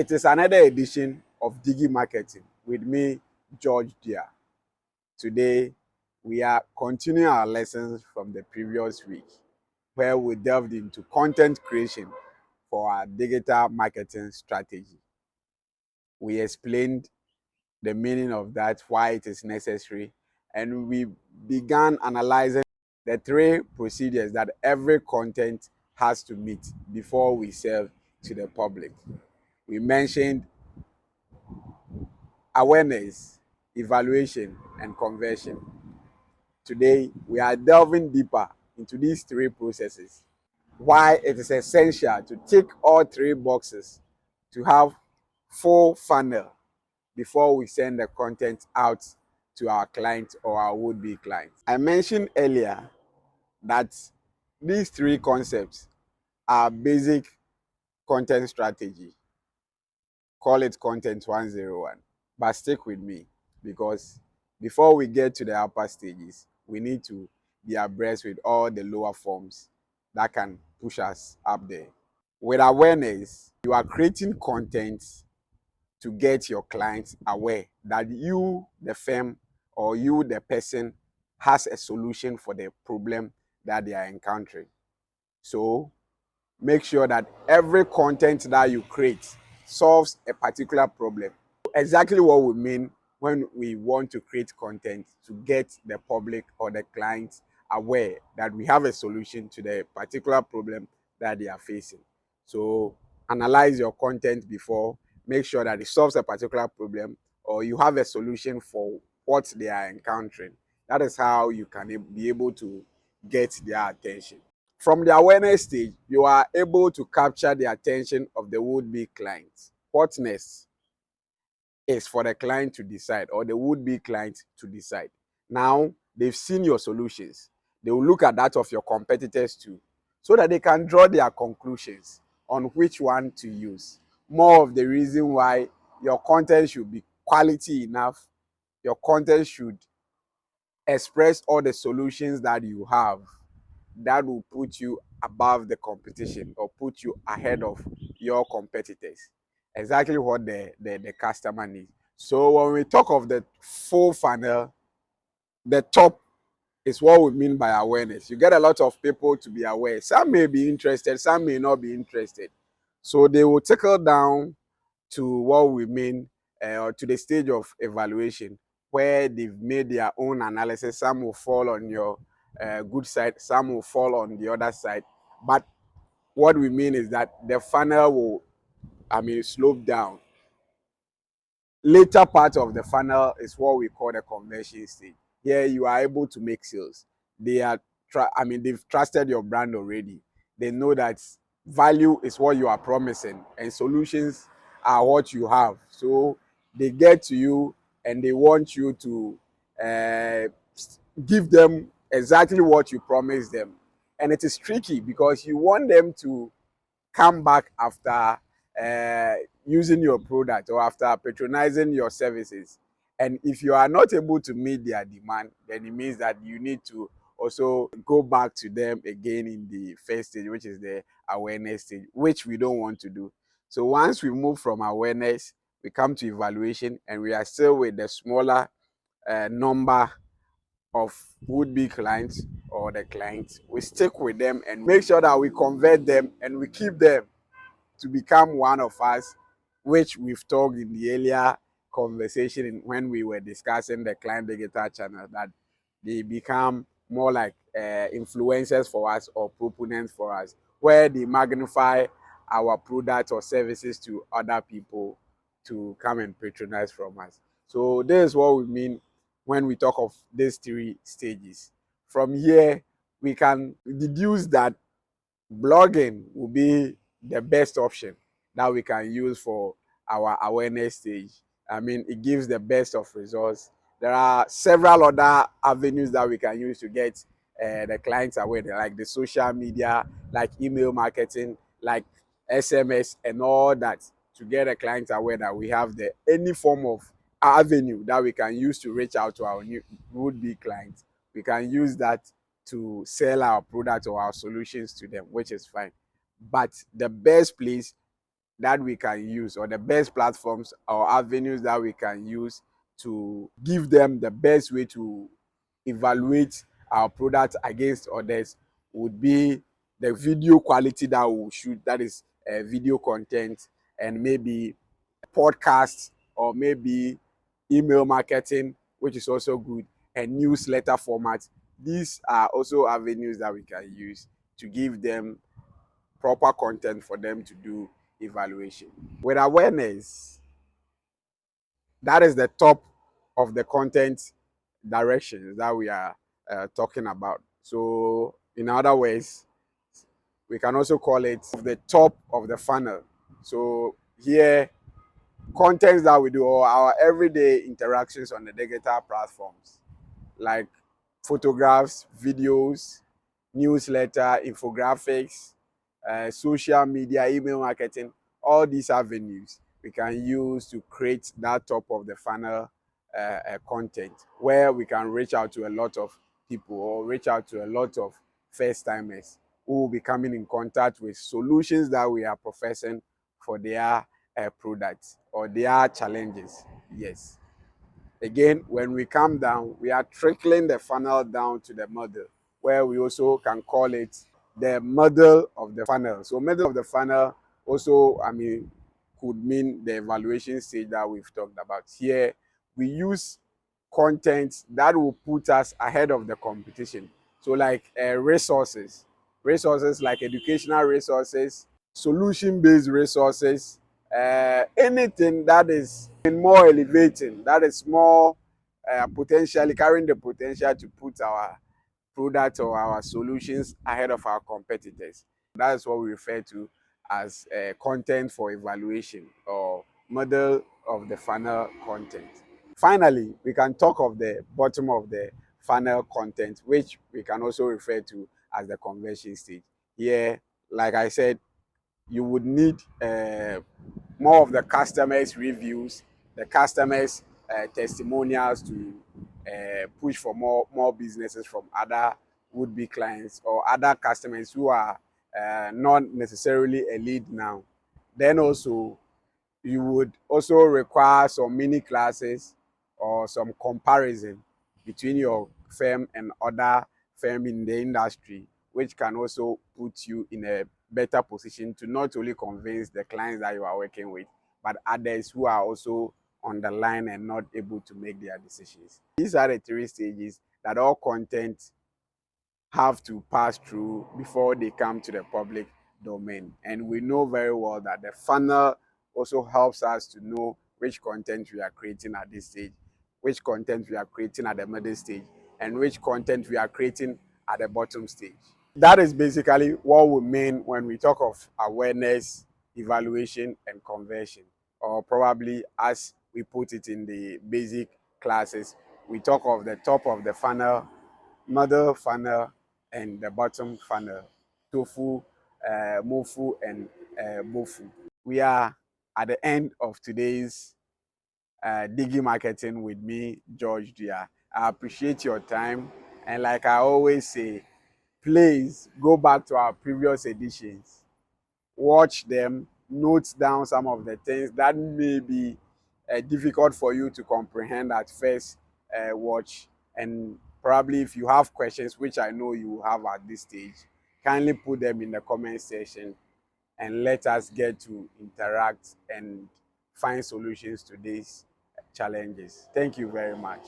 It is another edition of Digi Marketing with me, George Duah. Today, we are continuing our lessons from the previous week, where we delved into content creation for our digital marketing strategy. We explained the meaning of that, why it is necessary, and we began analyzing the three procedures that every content has to meet before we serve to the public. We mentioned awareness, evaluation, and conversion. Today, we are delving deeper into these three processes. Why it is essential to tick all three boxes to have full funnel before we send the content out to our client or our would-be clients. I mentioned earlier that these three concepts are basic content strategy. Call it content 101. But stick with me, because before we get to the upper stages, we need to be abreast with all the lower forms that can push us up there. With awareness, you are creating content to get your clients aware that you, the firm, or you, the person, has a solution for the problem that they are encountering. So make sure that every content that you create solves a particular problem. Exactly what we mean when we want to create content to get the public or the clients aware that we have a solution to the particular problem that they are facing. So analyze your content before, make sure that it solves a particular problem or you have a solution for what they are encountering. That is how you can be able to get their attention. From the awareness stage, you are able to capture the attention of the would-be clients. What next is for the client to decide, or the would-be client to decide. Now, they've seen your solutions. They will look at that of your competitors too, so that they can draw their conclusions on which one to use. More of the reason why your content should be quality enough. Your content should express all the solutions that you have that will put you above the competition or put you ahead of your competitors. Exactly what the customer needs. So when we talk of the full funnel, the top is what we mean by awareness. You get a lot of people to be aware. Some may be interested, some may not be interested. So they will trickle down to what we mean, or to the stage of evaluation, where they've made their own analysis. Some will fall on your good side, some will fall on the other side. But what we mean is that the funnel will, slope down. Later part of the funnel is what we call the conversion stage. Here you are able to make sales. They've trusted your brand already. They know that value is what you are promising and solutions are what you have. So they get to you and they want you to give them exactly what you promised them. And it is tricky because you want them to come back after using your product or after patronizing your services. And if you are not able to meet their demand, then it means that you need to also go back to them again in the first stage, which is the awareness stage, which we don't want to do. So once we move from awareness, we come to evaluation, and we are still with the smaller number of would-be clients or the clients. We stick with them and make sure that we convert them and we keep them to become one of us, which we've talked in the earlier conversation when we were discussing the client digital channel, that they become more like influencers for us or proponents for us, where they magnify our product or services to other people to come and patronize from us. So this is what we mean when we talk of these three stages. From here, we can deduce that blogging will be the best option that we can use for our awareness stage. It gives the best of results. There are several other avenues that we can use to get the clients aware, like the social media, like email marketing, like SMS and all that, to get the clients aware that we have any form of avenue that we can use to reach out to our new would-be clients. We can use that to sell our product or our solutions to them, which is fine. But the best place that we can use, or the best platforms or avenues that we can use to give them the best way to evaluate our product against others would be the video quality that we will shoot, that is video content, and maybe podcasts, or maybe email marketing, which is also good, and newsletter format. These are also avenues that we can use to give them proper content for them to do evaluation. With awareness, that is the top of the content directions that we are talking about. So, in other words, we can also call it the top of the funnel. So, here, contents that we do, or our everyday interactions on the digital platforms, like photographs, videos, newsletter, infographics, social media, email marketing, all these avenues we can use to create that top of the funnel content, where we can reach out to a lot of people, or reach out to a lot of first timers who will be coming in contact with solutions that we are professing for their products or their challenges. Yes. Again, when we come down, we are trickling the funnel down to the middle, where we also can call it the middle of the funnel. So middle of the funnel also, could mean the evaluation stage that we've talked about. Here, we use content that will put us ahead of the competition. So like resources like educational resources, solution-based resources, anything that is more elevating, that is more potentially carrying the potential to put our products or our solutions ahead of our competitors. That's what we refer to as content for evaluation, or middle of the funnel content. Finally, we can talk of the bottom of the funnel content, which we can also refer to as the conversion stage. Here, like I said, you would need more of the customers' reviews, the customers' testimonials to push for more businesses from other would-be clients or other customers who are not necessarily a lead now. Then also, you would also require some mini classes or some comparison between your firm and other firm in the industry, which can also put you in a better position to not only convince the clients that you are working with, but others who are also on the line and not able to make their decisions. These are the 3 stages that all content have to pass through before they come to the public domain. And we know very well that the funnel also helps us to know which content we are creating at this stage, which content we are creating at the middle stage, and which content we are creating at the bottom stage. That is basically what we mean when we talk of awareness, evaluation, and conversion. Or probably, as we put it in the basic classes, we talk of the top of the funnel, middle funnel, and the bottom funnel, tofu, mofu, and bofu. We are at the end of today's Digi Marketing with me, George Duah. I appreciate your time, and like I always say, please go back to our previous editions, watch them, note down some of the things that may be difficult for you to comprehend at first watch. And probably if you have questions, which I know you have at this stage, kindly put them in the comment section and let us get to interact and find solutions to these challenges. Thank you very much.